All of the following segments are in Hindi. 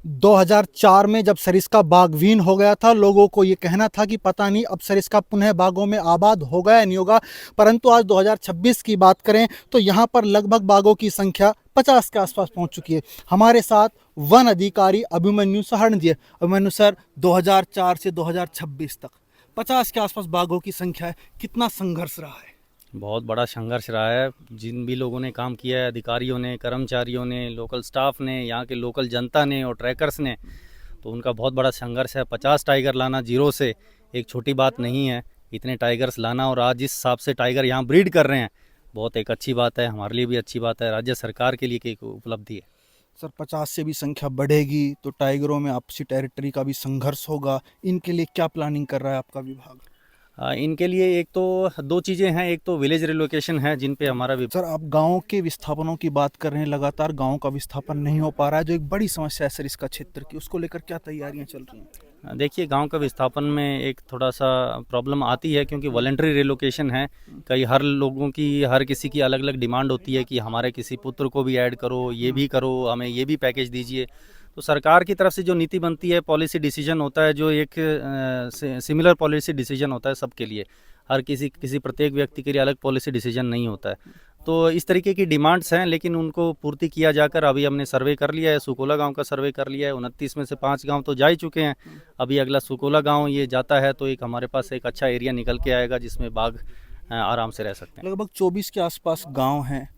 2004 में जब सरिस्का बागवीन हो गया था, लोगों को ये कहना था कि पता नहीं अब सरिस्का पुनः बागों में आबाद होगा या नहीं होगा। परंतु आज 2026 की बात करें तो यहाँ पर लगभग बागों की संख्या 50 के आसपास पहुँच चुकी है। हमारे साथ वन अधिकारी अभिमन्यु सहर्ण जी है। अभिमन्यु सर, 2004 से 2026 तक 50 के आसपास बाघों की संख्या है, कितना संघर्ष रहा है? बहुत बड़ा संघर्ष रहा है। जिन भी लोगों ने काम किया है, अधिकारियों ने, कर्मचारियों ने, लोकल स्टाफ ने, यहाँ के लोकल जनता ने और ट्रैकर्स ने, तो उनका बहुत बड़ा संघर्ष है। 50 टाइगर लाना जीरो से एक छोटी बात नहीं है। इतने टाइगर्स लाना और आज जिस हिसाब से टाइगर यहाँ ब्रीड कर रहे हैं, बहुत एक अच्छी बात है, हमारे लिए भी अच्छी बात है, राज्य सरकार के लिए एक उपलब्धि है। सर, 50 से भी संख्या बढ़ेगी तो टाइगरों में आपसी टेरिटरी का भी संघर्ष होगा। इनके लिए क्या प्लानिंग कर रहा है आपका विभाग? इनके लिए एक तो दो चीज़ें हैं। एक तो विलेज रिलोकेशन है जिन पे हमारा सर, आप गाँव के विस्थापनों की बात कर रहे हैं, लगातार गाँव का विस्थापन नहीं हो पा रहा है, जो एक बड़ी समस्या है सर इसका क्षेत्र की, उसको लेकर क्या तैयारियां चल रही हैं? देखिए, गांव का विस्थापन में एक थोड़ा सा प्रॉब्लम आती है क्योंकि वॉलंटरी रिलोकेशन है। कई हर लोगों की, हर किसी की अलग अलग डिमांड होती है कि हमारे किसी पुत्र को भी ऐड करो, ये भी करो, हमें ये भी पैकेज दीजिए। तो सरकार की तरफ से जो नीति बनती है, पॉलिसी डिसीजन होता है, जो एक सिमिलर पॉलिसी डिसीजन होता है सबके लिए। हर किसी प्रत्येक व्यक्ति के लिए अलग पॉलिसी डिसीजन नहीं होता है। तो इस तरीके की डिमांड्स हैं, लेकिन उनको पूर्ति किया जाकर अभी हमने सर्वे कर लिया है। सुकोला गांव का सर्वे कर लिया है। 29 में से 5 गांव तो जा ही चुके हैं। अभी अगला सुकोला गांव ये जाता है तो एक हमारे पास एक अच्छा एरिया निकल के आएगा जिसमें बाघ आराम से रह सकते हैं। लगभग 24 के आसपास गांव हैं,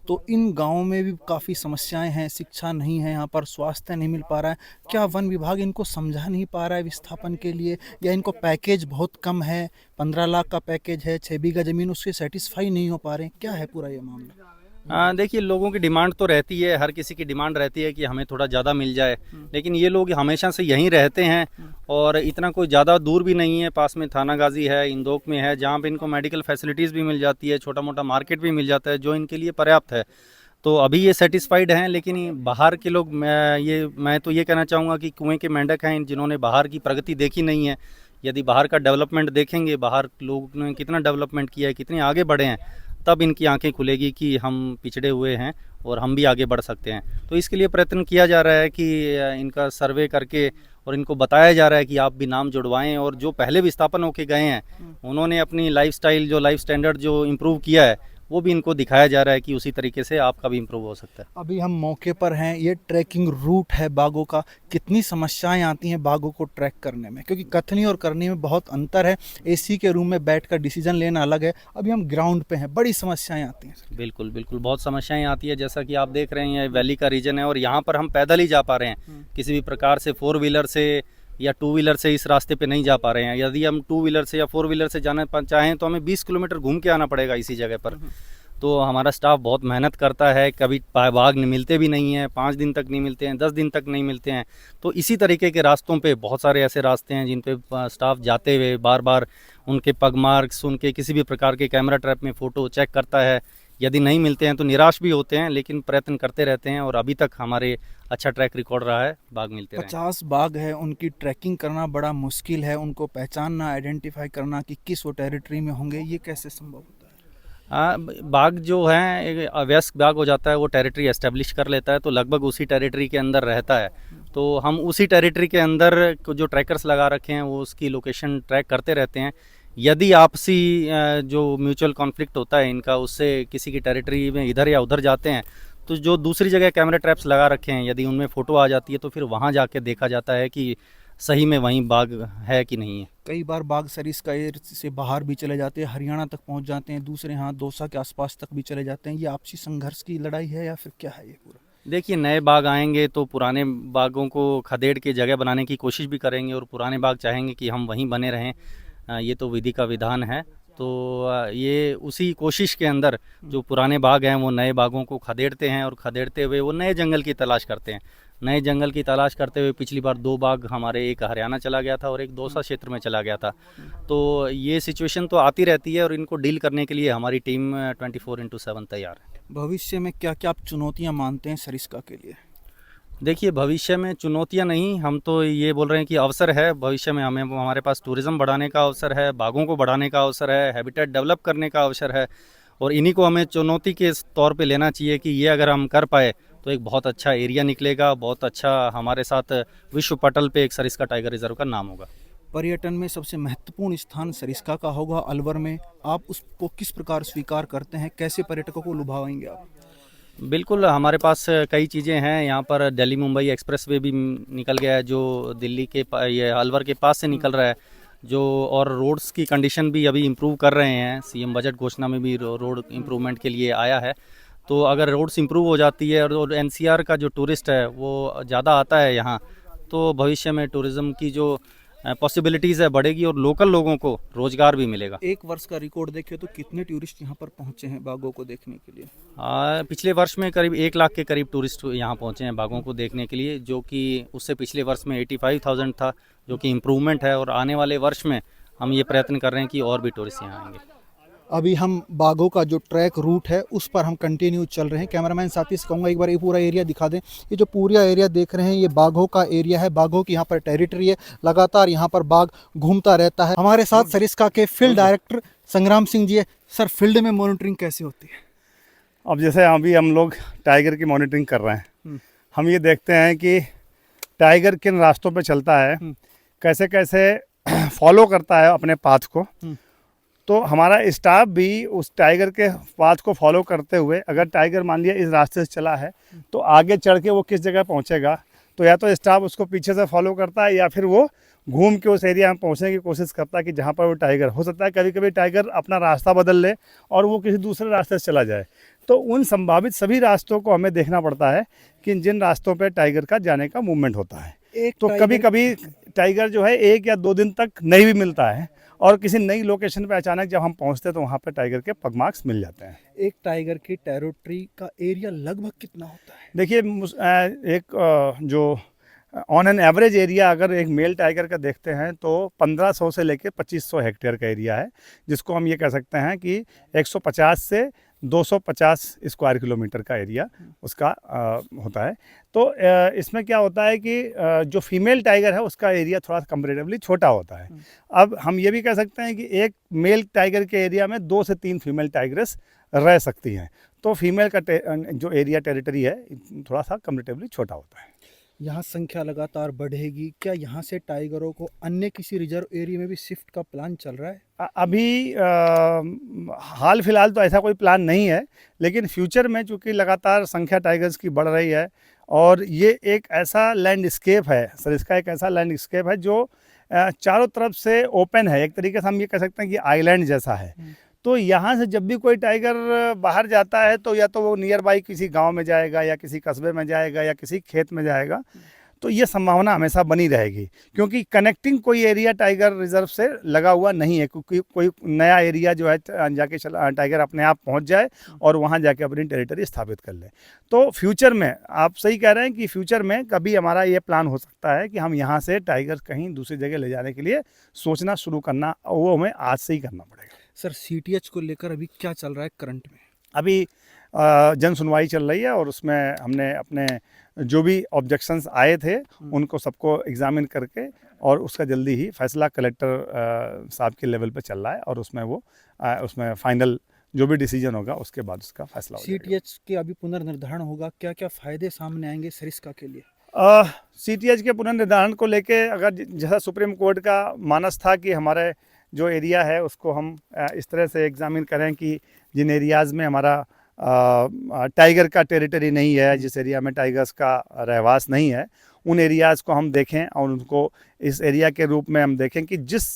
तो इन गांवों में भी काफ़ी समस्याएं हैं। शिक्षा नहीं है, यहाँ पर स्वास्थ्य नहीं मिल पा रहा है। क्या वन विभाग इनको समझा नहीं पा रहा है विस्थापन के लिए, या इनको पैकेज बहुत कम है? 15 लाख का पैकेज है, 6 बीघा ज़मीन, उससे सेटिस्फाई नहीं हो पा रहे हैं? क्या है पूरा ये मामला? देखिए, लोगों की डिमांड तो रहती है, हर किसी की डिमांड रहती है कि हमें थोड़ा ज़्यादा मिल जाए, लेकिन ये लोग हमेशा से यहीं रहते हैं और इतना कोई ज़्यादा दूर भी नहीं है। पास में थाना गाजी है, इंदौक में है, जहाँ पे इनको मेडिकल फैसिलिटीज़ भी मिल जाती है, छोटा मोटा मार्केट भी मिल जाता है, जो इनके लिए पर्याप्त है। तो अभी ये सेटिस्फाइड हैं। लेकिन बाहर के लोग, मैं तो ये कहना चाहूँगा कि कुएं के मेंढक हैं जिन्होंने बाहर की प्रगति देखी नहीं है। यदि बाहर का डेवलपमेंट देखेंगे, बाहर लोग ने कितना डेवलपमेंट किया है, कितने आगे बढ़े हैं, तब इनकी आंखें खुलेगी कि हम पिछड़े हुए हैं और हम भी आगे बढ़ सकते हैं। तो इसके लिए प्रयत्न किया जा रहा है कि इनका सर्वे करके और इनको बताया जा रहा है कि आप भी नाम जुड़वाएं, और जो पहले विस्थापन होके गए हैं उन्होंने अपनी लाइफस्टाइल, जो लाइफ स्टैंडर्ड जो इम्प्रूव किया है, वो भी इनको दिखाया जा रहा है कि उसी तरीके से आपका भी इम्प्रूव हो सकता है। अभी हम मौके पर हैं, ये ट्रैकिंग रूट है बाघों का। कितनी समस्याएं आती हैं बाघों को ट्रैक करने में, क्योंकि कथनी और करनी में बहुत अंतर है। एसी के रूम में बैठकर डिसीजन लेना अलग है, अभी हम ग्राउंड पे हैं, बड़ी समस्याएं आती हैं। बिल्कुल बिल्कुल, बहुत समस्याएं आती है। जैसा कि आप देख रहे हैं, वैली का रीजन है और यहाँ पर हम पैदल ही जा पा रहे हैं। किसी भी प्रकार से 4 व्हीलर से या 2 व्हीलर से इस रास्ते पे नहीं जा पा रहे हैं। यदि हम 2 व्हीलर से या 4 व्हीलर से जाना चाहें तो हमें 20 किलोमीटर घूम के आना पड़ेगा इसी जगह पर। तो हमारा स्टाफ बहुत मेहनत करता है। कभी बाघ मिलते भी नहीं हैं, 5 दिन तक नहीं मिलते हैं, 10 दिन तक नहीं मिलते हैं। तो इसी तरीके के रास्तों पे बहुत सारे ऐसे रास्ते हैं जिन पे स्टाफ जाते हुए बार बार उनके पग मार्क्स, उनके किसी भी प्रकार के कैमरा ट्रैप में फ़ोटो चेक करता है। यदि नहीं मिलते हैं तो निराश भी होते हैं, लेकिन प्रयत्न करते रहते हैं और अभी तक हमारे अच्छा ट्रैक रिकॉर्ड रहा है, बाघ मिलते रहे। 50 बाघ है, उनकी ट्रैकिंग करना बड़ा मुश्किल है। उनको पहचानना, आइडेंटिफाई करना कि किस वो टेरिटरी में होंगे, ये कैसे संभव होता है? हाँ, बाघ जो है, एक अवयस्क बाघ हो जाता है, वो टेरिटरी एस्टेब्लिश कर लेता है तो लगभग उसी टेरिटरी के अंदर रहता है। तो हम उसी टेरिटरी के अंदर जो ट्रैकर्स लगा रखे हैं वो उसकी लोकेशन ट्रैक करते रहते हैं। यदि आपसी जो म्यूचुअल कॉन्फ्लिक्ट होता है इनका, उससे किसी की टेरिटरी में इधर या उधर जाते हैं, तो जो दूसरी जगह कैमरा ट्रैप्स लगा रखे हैं, यदि उनमें फ़ोटो आ जाती है तो फिर वहाँ जाके देखा जाता है कि सही में वहीं बाघ है कि नहीं है। कई बार बाघ सरिस्का से बाहर भी चले जाते हैं, हरियाणा तक पहुंच जाते हैं, दूसरे यहाँ दौसा के आसपास तक भी चले जाते हैं। ये आपसी संघर्ष की लड़ाई है या फिर क्या है ये पूरा? देखिए, नए बाघ आएंगे तो पुराने बाघों को खदेड़ के जगह बनाने की कोशिश भी करेंगे और पुराने बाघ चाहेंगे कि हम वहीं बने रहें। ये तो विधि का विधान है। तो ये उसी कोशिश के अंदर जो पुराने बाघ हैं वो नए बाघों को खदेड़ते हैं और खदेड़ते हुए वो नए जंगल की तलाश करते हैं। नए जंगल की तलाश करते हुए पिछली बार 2 बाघ हमारे, एक हरियाणा चला गया था और एक दौसा क्षेत्र में चला गया था। तो ये सिचुएशन तो आती रहती है और इनको डील करने के लिए हमारी टीम 24/7 तैयार है। भविष्य में क्या क्या आप चुनौतियां मानते हैं सरिस्का के लिए? देखिए, भविष्य में चुनौतियां नहीं, हम तो ये बोल रहे हैं कि अवसर है। भविष्य में हमारे पास टूरिज़्म बढ़ाने का अवसर है, बाघों को बढ़ाने का अवसर है, हैबिटेट डेवलप करने का अवसर है, और इन्हीं को हमें चुनौती के तौर पे लेना चाहिए कि ये अगर हम कर पाए तो एक बहुत अच्छा एरिया निकलेगा, बहुत अच्छा हमारे साथ विश्व पटल पे एक सरिस्का टाइगर रिजर्व का नाम होगा। पर्यटन में सबसे महत्वपूर्ण स्थान सरिस्का का होगा अलवर में। आप उसको किस प्रकार स्वीकार करते हैं, कैसे पर्यटकों को लुभाएंगे आप? बिल्कुल, हमारे पास कई चीज़ें हैं। यहाँ पर दिल्ली मुंबई एक्सप्रेसवे भी निकल गया है, जो दिल्ली के ये अलवर के पास से निकल रहा है, जो और रोड्स की कंडीशन भी अभी इम्प्रूव कर रहे हैं। सीएम बजट घोषणा में भी रोड इम्प्रूवमेंट के लिए आया है। तो अगर रोड्स इम्प्रूव हो जाती है और एनसीआर का जो टूरिस्ट है वो ज़्यादा आता है यहाँ, तो भविष्य में टूरिज़्म की जो पॉसिबिलिटीज़ है बढ़ेगी और लोकल लोगों को रोज़गार भी मिलेगा। एक वर्ष का रिकॉर्ड देखें तो कितने टूरिस्ट यहाँ पर पहुँचे हैं बाघों को देखने के लिए? पिछले वर्ष में करीब 1 लाख के करीब टूरिस्ट यहाँ पहुँचे हैं बाघों को देखने के लिए, जो कि उससे पिछले वर्ष में 85,000 था, जो कि इम्प्रूवमेंट है। और आने वाले वर्ष में हम ये प्रयत्न कर रहे हैं कि और भी टूरिस्ट यहाँ आएंगे। अभी हम बाघों का जो ट्रैक रूट है उस पर हम कंटिन्यू चल रहे हैं। कैमरामैन साथी से कहूँगा एक बार ये पूरा एरिया दिखा दें। ये जो पूरा एरिया देख रहे हैं ये बाघों का एरिया है, बाघों की यहाँ पर टेरिटरी है, लगातार यहाँ पर बाघ घूमता रहता है। हमारे साथ सरिस्का के फील्ड डायरेक्टर संग्राम सिंह जी है। सर, फील्ड में मॉनिटरिंग कैसे होती है? अब जैसे अभी हम लोग टाइगर की मॉनिटरिंग कर रहे हैं, हम ये देखते हैं कि टाइगर किन रास्तों पे चलता है, कैसे कैसे फॉलो करता है अपने पाथ को। तो हमारा स्टाफ भी उस टाइगर के पाथ को फॉलो करते हुए, अगर टाइगर मान लिया इस रास्ते से चला है तो आगे चढ़ के वो किस जगह पहुंचेगा, तो या तो स्टाफ उसको पीछे से फॉलो करता है या फिर वो घूम के उस एरिया में पहुंचने की कोशिश करता है कि जहां पर वो टाइगर हो सकता है। कभी कभी टाइगर अपना रास्ता बदल ले और वो किसी दूसरे रास्ते से चला जाए। तो उन संभावित सभी रास्तों को हमें देखना पड़ता है कि जिन रास्तों पर टाइगर का जाने का मूवमेंट होता है। तो कभी कभी टाइगर जो है 1 या 2 दिन तक नहीं भी मिलता है और किसी नई लोकेशन पे अचानक जब हम पहुंचते हैं तो वहाँ पे टाइगर के पग मार्क्स मिल जाते हैं। एक टाइगर की टेरिटरी का एरिया लगभग कितना होता है? देखिए, जो ऑन एन एवरेज एरिया अगर एक मेल टाइगर का देखते हैं तो 1500 से लेकर 2500 हेक्टेयर का एरिया है, जिसको हम ये कह सकते हैं कि 150 से 250 स्क्वायर किलोमीटर का एरिया उसका होता है। तो इसमें क्या होता है कि जो फीमेल टाइगर है उसका एरिया थोड़ा कंपैरेटिवली छोटा होता है। अब हम ये भी कह सकते हैं कि एक मेल टाइगर के एरिया में 2 से 3 फीमेल टाइगर्स रह सकती हैं। तो फीमेल का जो एरिया टेरिटरी है थोड़ा सा कंपैरेटिवली छोटा होता है। यहाँ संख्या लगातार बढ़ेगी, क्या यहाँ से टाइगरों को अन्य किसी रिजर्व एरिया में भी शिफ्ट का प्लान चल रहा है? अभी हाल फिलहाल तो ऐसा कोई प्लान नहीं है, लेकिन फ्यूचर में चूँकि लगातार संख्या टाइगर्स की बढ़ रही है और ये एक ऐसा लैंडस्केप है, सरिस्का एक ऐसा लैंडस्केप है जो चारों तरफ से ओपन है। एक तरीके से हम ये कह सकते हैं कि आइलैंड जैसा है। तो यहाँ से जब भी कोई टाइगर बाहर जाता है तो या तो वो नियर बाई किसी गांव में जाएगा या किसी कस्बे में जाएगा या किसी खेत में जाएगा। तो ये संभावना हमेशा बनी रहेगी, क्योंकि कनेक्टिंग कोई एरिया टाइगर रिजर्व से लगा हुआ नहीं है। क्योंकि कोई नया एरिया जो है जाके टाइगर अपने आप पहुंच जाए और वहां जाके अपनी टेरिटरी स्थापित कर ले। तो फ्यूचर में आप सही कह रहे हैं कि फ्यूचर में कभी हमारा ये प्लान हो सकता है कि हम यहाँ से टाइगर कहीं दूसरी जगह ले जाने के लिए सोचना शुरू करना, वो हमें आज से ही करना पड़ेगा। सर, सीटीएच को लेकर अभी क्या चल रहा है करंट में? अभी जन सुनवाई चल रही है और उसमें हमने अपने जो भी ऑब्जेक्शंस आए थे उनको सबको एग्जामिन करके और उसका जल्दी ही फैसला कलेक्टर साहब के लेवल पे चल रहा है और उसमें फाइनल जो भी डिसीजन होगा उसके बाद उसका फैसला हो जाएगा। सीटीएच के अभी पुनर्निर्धारण होगा, क्या क्या फायदे सामने आएंगे सरिस्का के लिए? सीटीएच के पुनर्निर्धारण को लेके अगर जैसा सुप्रीम कोर्ट का मानस था कि हमारे जो एरिया है उसको हम इस तरह से एग्जामिन करें कि जिन एरियाज़ में हमारा टाइगर का टेरिटरी नहीं है, जिस एरिया में टाइगर्स का रहवास नहीं है, उन एरियाज़ को हम देखें और उनको इस एरिया के रूप में हम देखें कि जिस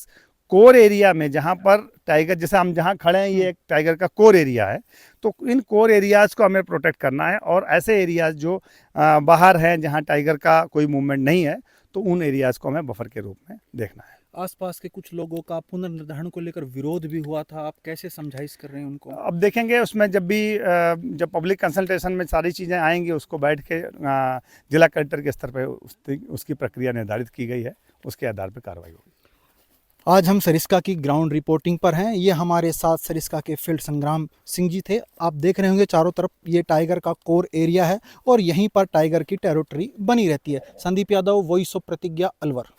कोर एरिया में जहाँ पर टाइगर, जैसे हम जहाँ खड़े हैं ये एक टाइगर का कोर एरिया है, तो इन कोर एरियाज़ को हमें प्रोटेक्ट करना है और ऐसे एरियाज़ जो बाहर हैं जहाँ टाइगर का कोई मूवमेंट नहीं है तो उन एरियाज़ को हमें बफर के रूप में देखना है। आसपास के कुछ लोगों का पुनर्निर्धारण को लेकर विरोध भी हुआ था, आप कैसे समझाइश कर रहे हैं उनको? अब देखेंगे उसमें जब पब्लिक कंसल्टेशन में सारी चीज़ें आएंगी उसको बैठ के जिला कलेक्टर के स्तर पर उसकी प्रक्रिया निर्धारित की गई है, उसके आधार पर कार्रवाई होगी। आज हम सरिस्का की ग्राउंड रिपोर्टिंग पर हैं। ये हमारे साथ सरिस्का के फील्ड संग्राम सिंह जी थे। आप देख रहे होंगे चारों तरफ ये टाइगर का कोर एरिया है और यहीं पर टाइगर की टेरिटरी बनी रहती है। संदीप यादव, वॉइस ऑफ प्रतिज्ञा, अलवर।